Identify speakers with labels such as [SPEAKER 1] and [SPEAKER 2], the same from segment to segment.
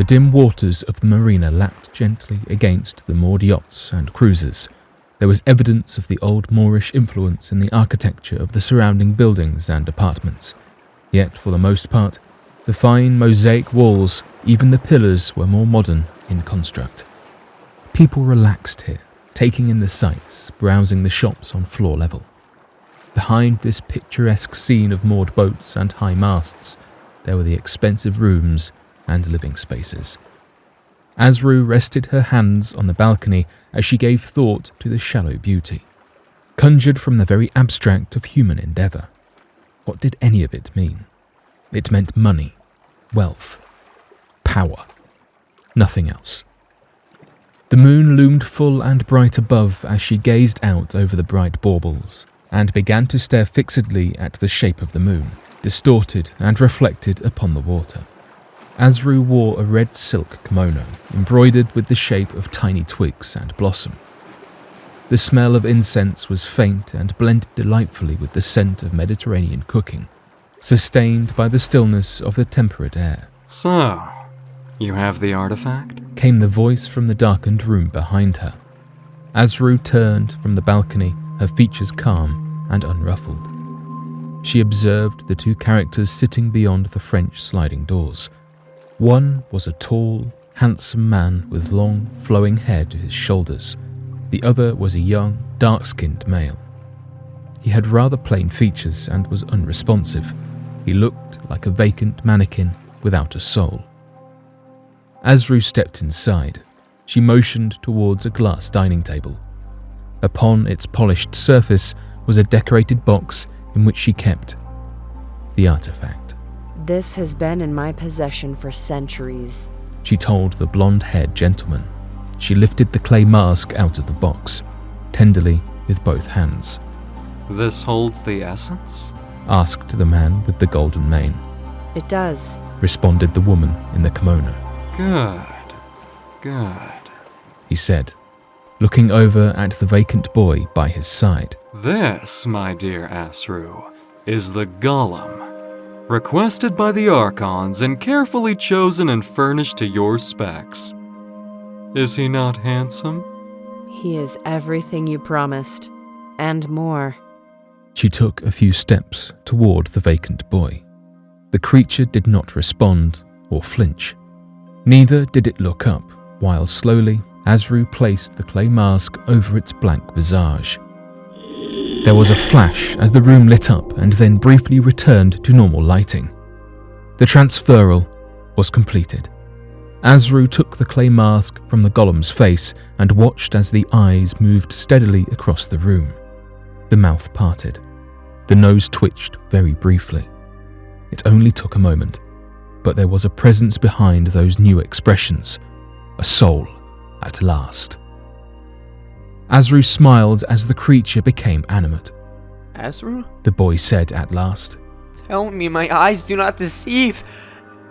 [SPEAKER 1] The dim waters of the marina lapped gently against the moored yachts and cruisers. There was evidence of the old Moorish influence in the architecture of the surrounding buildings and apartments. Yet, for the most part, the fine mosaic walls, even the pillars, were more modern in construct. People relaxed here, taking in the sights, browsing the shops on floor level. Behind this picturesque scene of moored boats and high masts, there were the expensive rooms and living spaces. Asru rested her hands on the balcony as she gave thought to the shallow beauty, conjured from the very abstract of human endeavour. What did any of it mean? It meant money, wealth, power. Nothing else. The moon loomed full and bright above as she gazed out over the bright baubles, and began to stare fixedly at the shape of the moon, distorted and reflected upon the water. Asru wore a red silk kimono, embroidered with the shape of tiny twigs and blossom. The smell of incense was faint and blended delightfully with the scent of Mediterranean cooking, sustained by the stillness of the temperate air.
[SPEAKER 2] So, you have the artifact?
[SPEAKER 1] Came the voice from the darkened room behind her. Asru turned from the balcony, her features calm and unruffled. She observed the two characters sitting beyond the French sliding doors. One was a tall, handsome man with long, flowing hair to his shoulders. The other was a young, dark-skinned male. He had rather plain features and was unresponsive. He looked like a vacant mannequin without a soul. Asru stepped inside. She motioned towards a glass dining table. Upon its polished surface was a decorated box in which she kept the artifact.
[SPEAKER 3] This has been in my possession for centuries,
[SPEAKER 1] she told the blonde-haired gentleman. She lifted the clay mask out of the box, tenderly with both hands.
[SPEAKER 2] This holds the essence?
[SPEAKER 1] Asked the man with the golden mane.
[SPEAKER 3] It does,
[SPEAKER 1] responded the woman in the kimono.
[SPEAKER 2] Good,
[SPEAKER 1] he said, looking over at the vacant boy by his side.
[SPEAKER 2] This, my dear Asru, is the golem, requested by the Archons and carefully chosen and furnished to your specs. Is he not handsome?
[SPEAKER 3] He is everything you promised, and more.
[SPEAKER 1] She took a few steps toward the vacant boy. The creature did not respond or flinch. Neither did it look up, while slowly Asru placed the clay mask over its blank visage. There was a flash as the room lit up and then briefly returned to normal lighting. The transferal was completed. Asru took the clay mask from the golem's face and watched as the eyes moved steadily across the room. The mouth parted. The nose twitched very briefly. It only took a moment, but there was a presence behind those new expressions, a soul at last. Asru smiled as the creature became animate.
[SPEAKER 4] Asru?
[SPEAKER 1] The boy said at last.
[SPEAKER 4] Tell me my eyes do not deceive.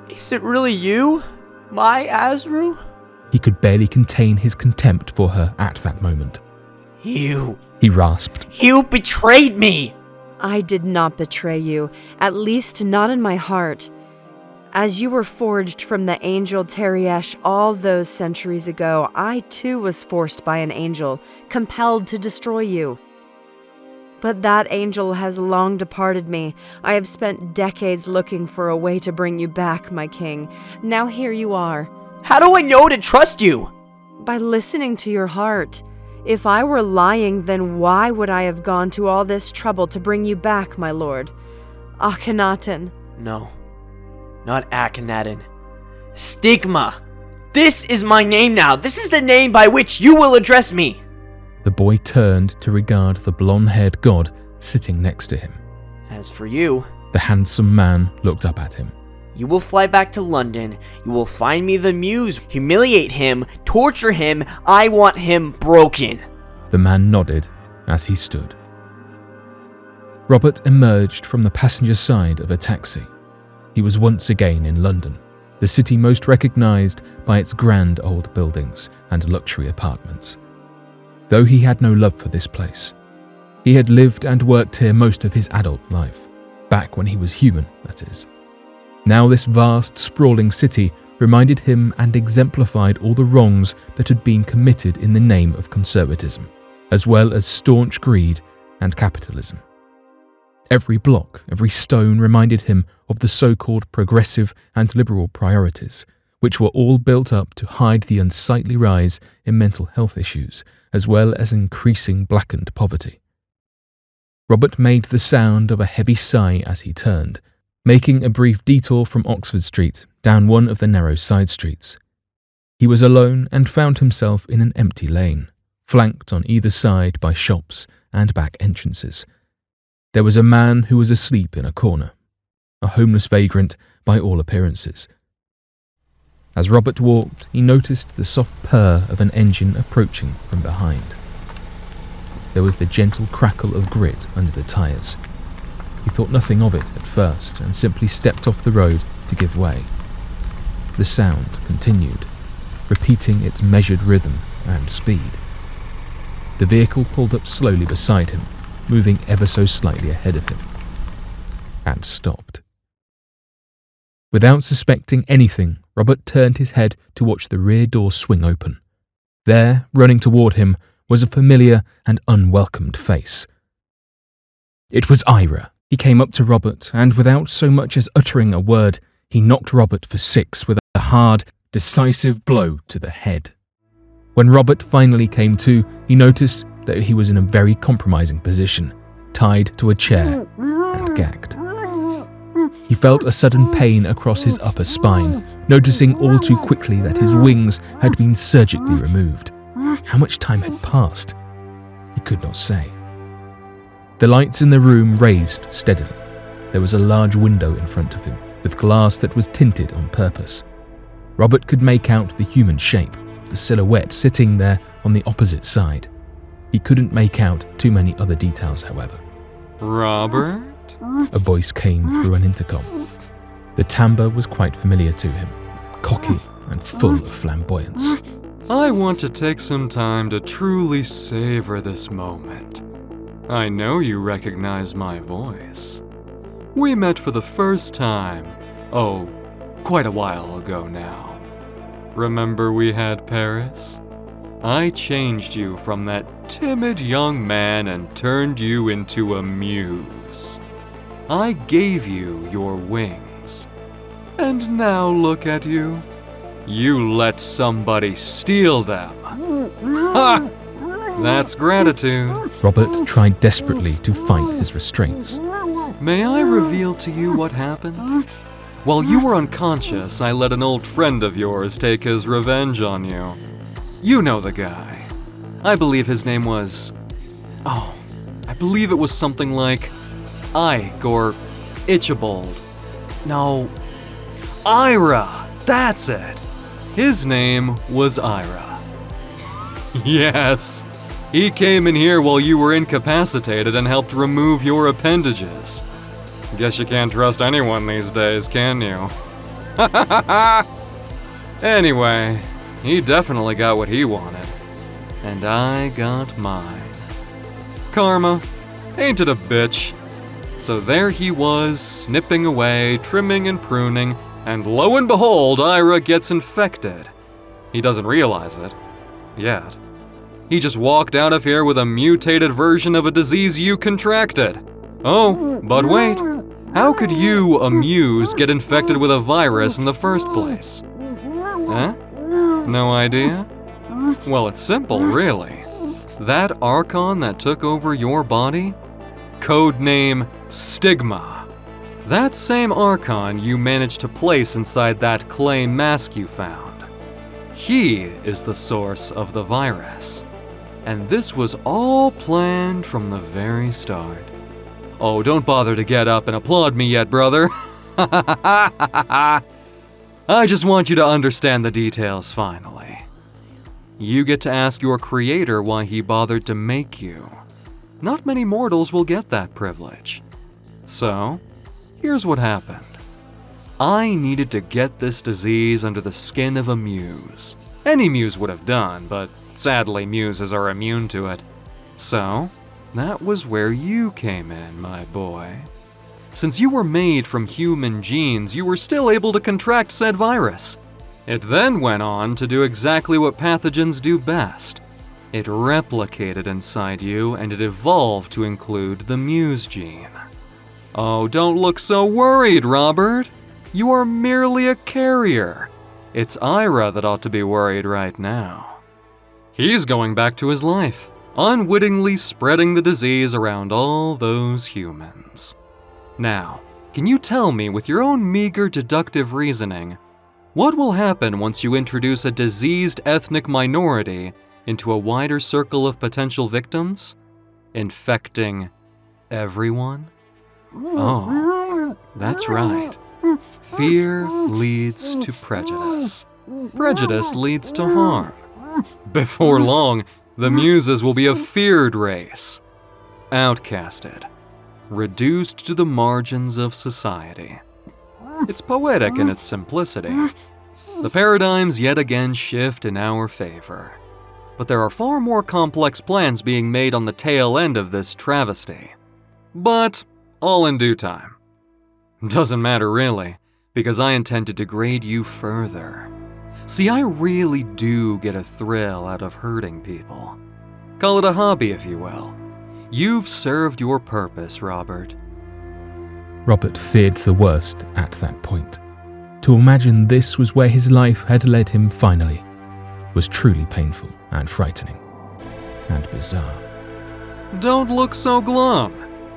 [SPEAKER 4] Is it really you, my Asru?
[SPEAKER 1] He could barely contain his contempt for her at that moment.
[SPEAKER 4] You,
[SPEAKER 1] he rasped.
[SPEAKER 4] You betrayed me!
[SPEAKER 3] I did not betray you, at least not in my heart. As you were forged from the angel Teriesh all those centuries ago, I too was forced by an angel, compelled to destroy you. But that angel has long departed me. I have spent decades looking for a way to bring you back, my king. Now here you are.
[SPEAKER 4] How do I know to trust you?
[SPEAKER 3] By listening to your heart. If I were lying, then why would I have gone to all this trouble to bring you back, my lord? Akhenaten.
[SPEAKER 4] No, not Akhenaten. Stigma. This is my name now. This is the name by which you will address me.
[SPEAKER 1] The boy turned to regard the blonde-haired god sitting next to him.
[SPEAKER 4] As for you,
[SPEAKER 1] the handsome man looked up at him.
[SPEAKER 4] You will fly back to London. You will find me the muse, humiliate him, torture him. I want him broken.
[SPEAKER 1] The man nodded as he stood. Robert emerged from the passenger side of a taxi. He was once again in London, the city most recognized by its grand old buildings and luxury apartments. Though he had no love for this place, he had lived and worked here most of his adult life, back when he was human, that is. Now this vast, sprawling city reminded him and exemplified all the wrongs that had been committed in the name of conservatism, as well as staunch greed and capitalism. Every block, every stone reminded him of the so-called progressive and liberal priorities, which were all built up to hide the unsightly rise in mental health issues, as well as increasing blackened poverty. Robert made the sound of a heavy sigh as he turned, making a brief detour from Oxford Street down one of the narrow side streets. He was alone and found himself in an empty lane, flanked on either side by shops and back entrances. There was a man who was asleep in a corner, a homeless vagrant by all appearances. As Robert walked, he noticed the soft purr of an engine approaching from behind. There was the gentle crackle of grit under the tyres. He thought nothing of it at first and simply stepped off the road to give way. The sound continued, repeating its measured rhythm and speed. The vehicle pulled up slowly beside him, moving ever so slightly ahead of him, and stopped. Without suspecting anything, Robert turned his head to watch the rear door swing open. There, running toward him, was a familiar and unwelcomed face. It was Ira. He came up to Robert, and without so much as uttering a word, he knocked Robert for 6 with a hard, decisive blow to the head. When Robert finally came to, he noticed that he was in a very compromising position, tied to a chair and gagged. He felt a sudden pain across his upper spine, noticing all too quickly that his wings had been surgically removed. How much time had passed? He could not say. The lights in the room raised steadily. There was a large window in front of him, with glass that was tinted on purpose. Robert could make out the human shape, the silhouette sitting there on the opposite side. He couldn't make out too many other details, however.
[SPEAKER 2] Robert?
[SPEAKER 1] A voice came through an intercom. The timbre was quite familiar to him, cocky and full of flamboyance.
[SPEAKER 2] I want to take some time to truly savor this moment. I know you recognize my voice. We met for the first time, quite a while ago now. Remember we had Paris? I changed you from that timid young man and turned you into a muse. I gave you your wings. And now look at you. You let somebody steal them. Ha! That's gratitude.
[SPEAKER 1] Robert tried desperately to fight his restraints.
[SPEAKER 2] May I reveal to you what happened? While you were unconscious, I let an old friend of yours take his revenge on you. You know the guy. I believe his name was... I believe it was something like... Ike or Itchable. No, Ira! That's it! His name was Ira. Yes, he came in here while you were incapacitated and helped remove your appendages. Guess you can't trust anyone these days, can you? Anyway, he definitely got what he wanted. And I got mine. Karma, ain't it a bitch? So there he was, snipping away, trimming and pruning, and lo and behold, Ira gets infected. He doesn't realize it. Yet. He just walked out of here with a mutated version of a disease you contracted. Oh, but wait. How could you, a muse, get infected with a virus in the first place? Huh? No idea? Well, it's simple, really. That Archon that took over your body? Codename Stigma. That same Archon you managed to place inside that clay mask you found. He is the source of the virus. And this was all planned from the very start. Oh, don't bother to get up and applaud me yet, brother. I just want you to understand the details finally. You get to ask your creator why he bothered to make you. Not many mortals will get that privilege. So, here's what happened. I needed to get this disease under the skin of a muse. Any muse would have done, but sadly muses are immune to it. So, that was where you came in, my boy. Since you were made from human genes, you were still able to contract said virus. It then went on to do exactly what pathogens do best. It replicated inside you and it evolved to include the Muse gene. Oh, don't look so worried, Robert. You are merely a carrier. It's Ira that ought to be worried right now. He's going back to his life, unwittingly spreading the disease around all those humans. Now, can you tell me with your own meager deductive reasoning, what will happen once you introduce a diseased ethnic minority into a wider circle of potential victims? Infecting everyone? Oh, that's right. Fear leads to prejudice. Prejudice leads to harm. Before long, the Muses will be a feared race. Outcasted. Reduced to the margins of society. It's poetic in its simplicity. The paradigms yet again shift in our favor. But there are far more complex plans being made on the tail end of this travesty. But all in due time. Doesn't matter really, because I intend to degrade you further. See, I really do get a thrill out of hurting people. Call it a hobby, if you will. You've served your purpose, Robert.
[SPEAKER 1] Robert feared the worst at that point. To imagine this was where his life had led him finally was truly painful and frightening and bizarre.
[SPEAKER 2] Don't look so glum.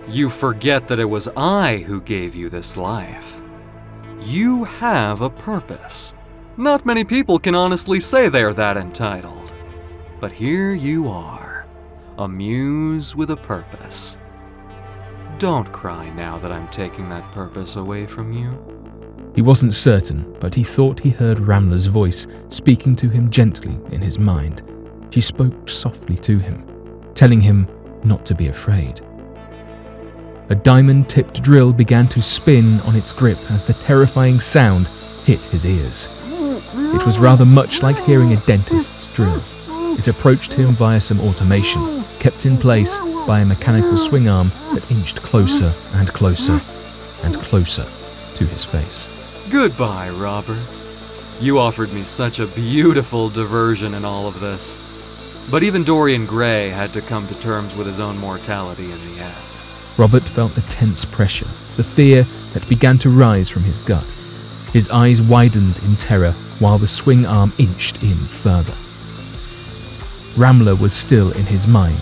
[SPEAKER 2] You forget that it was I who gave you this life. You have a purpose. Not many people can honestly say they're that entitled. But here you are, a muse with a purpose. Don't cry now that I'm taking that purpose away from you.
[SPEAKER 1] He wasn't certain, but he thought he heard Ramla's voice speaking to him gently in his mind. She spoke softly to him, telling him not to be afraid. A diamond-tipped drill began to spin on its grip as the terrifying sound hit his ears. It was rather much like hearing a dentist's drill. It approached him via some automation, kept in place by a mechanical swing arm that inched closer and closer and closer to his face.
[SPEAKER 2] Goodbye, Robert. You offered me such a beautiful diversion in all of this. But even Dorian Gray had to come to terms with his own mortality in the end.
[SPEAKER 1] Robert felt the tense pressure, the fear that began to rise from his gut. His eyes widened in terror while the swing arm inched in further. Ramla was still in his mind.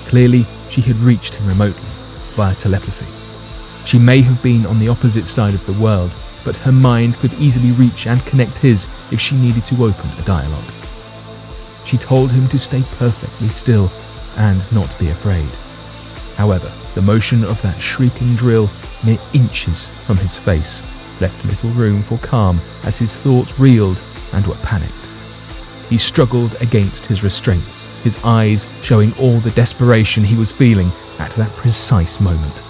[SPEAKER 1] Clearly, she had reached him remotely, via telepathy. She may have been on the opposite side of the world, but her mind could easily reach and connect his if she needed to open a dialogue. She told him to stay perfectly still and not be afraid. However, the motion of that shrieking drill mere inches from his face left little room for calm as his thoughts reeled and were panicked. He struggled against his restraints, his eyes showing all the desperation he was feeling at that precise moment.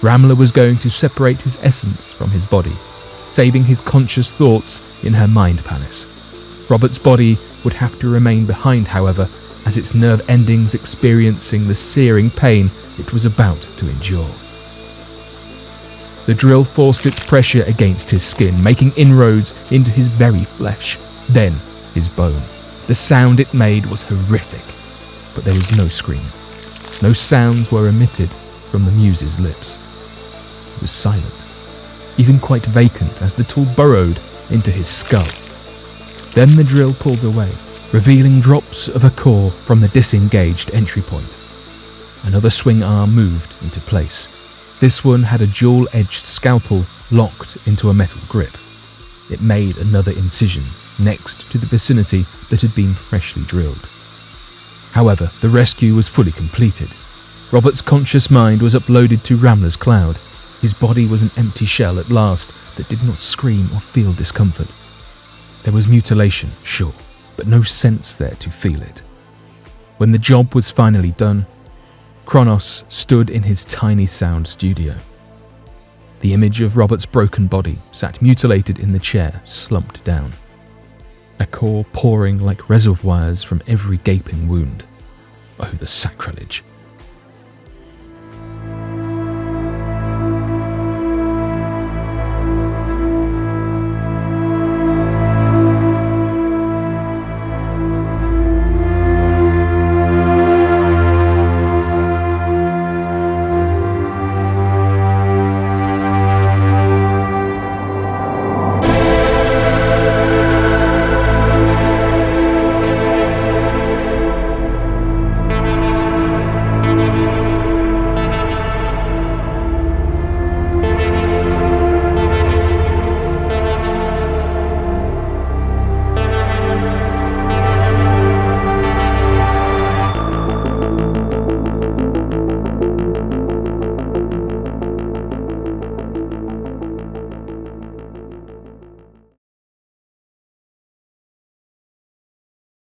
[SPEAKER 1] Ramla was going to separate his essence from his body, saving his conscious thoughts in her mind palace. Robert's body would have to remain behind, however, as its nerve endings experiencing the searing pain it was about to endure. The drill forced its pressure against his skin, making inroads into his very flesh, then his bone. The sound it made was horrific, but there was no scream. No sounds were emitted from the muse's lips. It was silent, even quite vacant as the tool burrowed into his skull. Then the drill pulled away, revealing drops of a core from the disengaged entry point. Another swing arm moved into place. This one had a dual-edged scalpel locked into a metal grip. It made another incision next to the vicinity that had been freshly drilled. However, the rescue was fully completed. Robert's conscious mind was uploaded to Ramla's cloud. His body was an empty shell at last that did not scream or feel discomfort. There was mutilation, sure, but no sense there to feel it. When the job was finally done, Kronos stood in his tiny sound studio. The image of Robert's broken body sat mutilated in the chair, slumped down. A core pouring like reservoirs from every gaping wound. Oh, the sacrilege.